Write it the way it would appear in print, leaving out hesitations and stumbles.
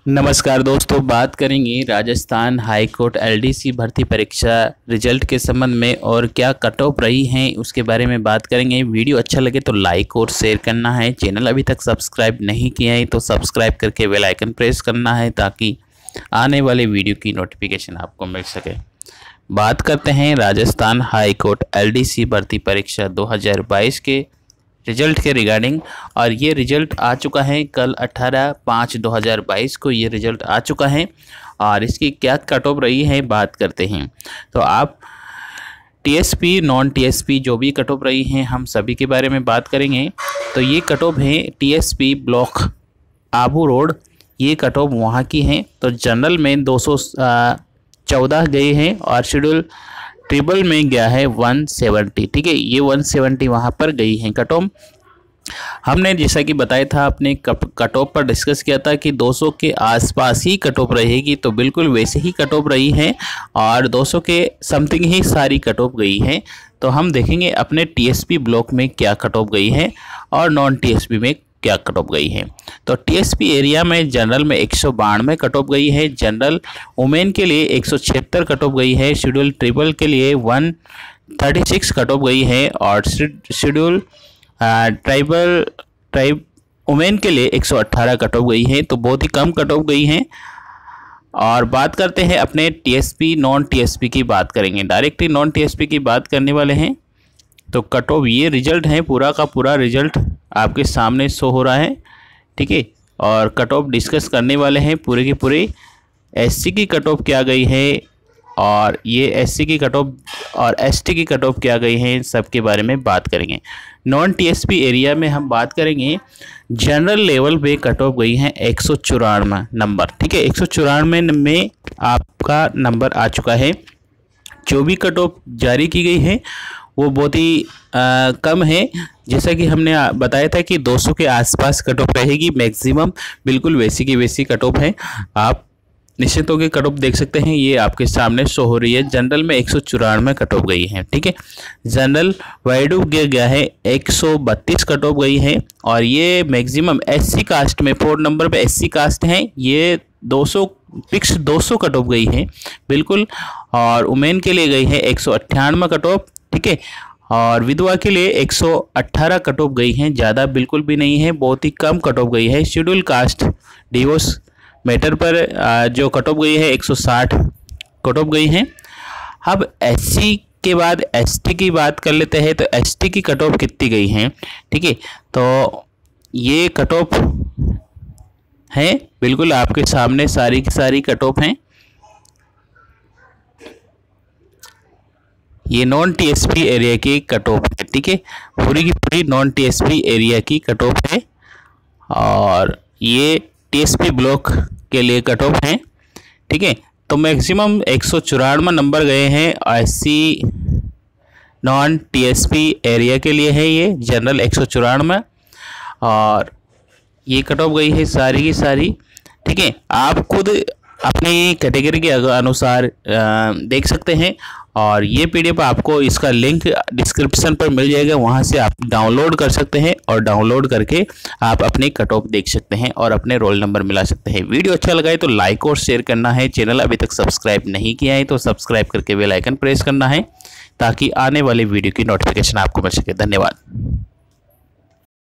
नमस्कार दोस्तों, बात करेंगे राजस्थान हाई कोर्ट एलडीसी भर्ती परीक्षा रिजल्ट के संबंध में और क्या कट ऑफ रही हैं उसके बारे में बात करेंगे। वीडियो अच्छा लगे तो लाइक और शेयर करना है। चैनल अभी तक सब्सक्राइब नहीं किया है तो सब्सक्राइब करके बेल आइकन प्रेस करना है ताकि आने वाले वीडियो की नोटिफिकेशन आपको मिल सके। बात करते हैं राजस्थान हाई कोर्ट एलडीसी भर्ती परीक्षा 2022 के रिजल्ट के रिगार्डिंग। और ये रिजल्ट आ चुका है कल 18/5/2022 को ये रिजल्ट आ चुका है और इसकी क्या कट ऑफ रही है बात करते हैं। तो आप टीएसपी नॉन टीएसपी जो भी कट ऑफ रही हैं हम सभी के बारे में बात करेंगे। तो ये कट ऑफ है टीएसपी ब्लॉक आबू रोड, ये कट ऑफ वहाँ की है। तो जनरल में 214 गए हैं और शेड्यूल ट्रिपल में गया है 170। ठीक है, ये 170 वहाँ पर गई हैं कट ऑफ। हमने जैसा कि बताया था अपने कट ऑफ पर डिस्कस किया था कि 200 के आसपास ही कट ऑफ रहेगी, तो बिल्कुल वैसे ही कट ऑफ रही है और 200 के समथिंग ही सारी कट ऑफ गई है। तो हम देखेंगे अपने टीएसपी ब्लॉक में क्या कट ऑफ गई है और नॉन टीएसपी में क्या कट ऑफ गई है। तो टीएसपी एरिया में जनरल में 192 कट ऑफ गई है, जनरल वुमेन के लिए 176 कट ऑफ गई है, शेड्यूल ट्रिपल के लिए 136 कट ऑफ गई है और शेड्यूल ट्राइब वुमेन के लिए 118 कट ऑफ गई है। तो बहुत ही कम कट ऑफ गई है। और बात करते हैं अपने टीएसपी नॉन टीएसपी की बात करेंगे। डायरेक्टली नॉन टीएसपी की बात करने वाले हैं। तो कट ऑफ ये रिजल्ट है, पूरा का पूरा रिजल्ट आपके सामने शो हो रहा है। ठीक है, और कट ऑफ डिस्कस करने वाले हैं पूरे के पूरे। एससी की कट ऑफ क्या गई है और ये एससी की कट ऑफ और एसटी की कट ऑफ क्या गई है, सब के बारे में बात करेंगे। नॉन टीएसपी एरिया में हम बात करेंगे। जनरल लेवल पे कट ऑफ गई है 194 नंबर। ठीक है, 194 में आपका नंबर आ चुका है। जो भी कट ऑफ जारी की गई है वो बहुत ही कम है। जैसा कि हमने बताया था कि 200 के आसपास कट ऑफ रहेगी मैक्सिमम, बिल्कुल वैसी की वैसी कट ऑफ है। आप निश्चित होकर कट ऑफ देख सकते हैं, ये आपके सामने शो हो रही है। जनरल में 194 कट ऑफ गई है। ठीक है, जनरल वाइडू गया है 132 कट ऑफ गई है और ये मैक्सिमम एससी कास्ट में 4 नंबर पे एससी कास्ट है, ये 200 फिक्स 200 कट ऑफ गई है बिल्कुल। और वुमेन के लिए गई है 198 कट ऑफ। ठीक है, और विधवा के लिए 118 कट ऑफ गई हैं, ज़्यादा बिल्कुल भी नहीं है, बहुत ही कम कट ऑफ गई है। शेड्यूल कास्ट डिवोर्स मैटर पर जो कट ऑफ गई है 160 कट ऑफ गई हैं। अब एससी के बाद एसटी की बात कर लेते हैं। तो एसटी की कट ऑफ कितनी गई हैं। ठीक है, तो ये कट ऑफ है बिल्कुल आपके सामने, सारी की सारी कट ऑफ हैं। ये नॉन टीएसपी एरिया की कट ऑफ है। ठीक है, पूरी की पूरी नॉन टीएसपी एरिया की कट ऑफ है और ये टीएसपी ब्लॉक के लिए कट ऑफ है। ठीक है, तो मैक्सिमम 194 नंबर गए हैं एससी नॉन टीएसपी एरिया के लिए है। ये जनरल 194 और ये कट ऑफ गई है सारी की सारी। ठीक है, आप खुद अपनी कैटेगरी के अनुसार देख सकते हैं और ये पीडीएफ आपको इसका लिंक डिस्क्रिप्शन पर मिल जाएगा, वहाँ से आप डाउनलोड कर सकते हैं और डाउनलोड करके आप अपनी कट ऑफ देख सकते हैं और अपने रोल नंबर मिला सकते हैं। वीडियो अच्छा लगा है तो लाइक और शेयर करना है। चैनल अभी तक सब्सक्राइब नहीं किया है तो सब्सक्राइब करके बेल आइकन प्रेस करना है ताकि आने वाले वीडियो की नोटिफिकेशन आपको मिल सके। धन्यवाद।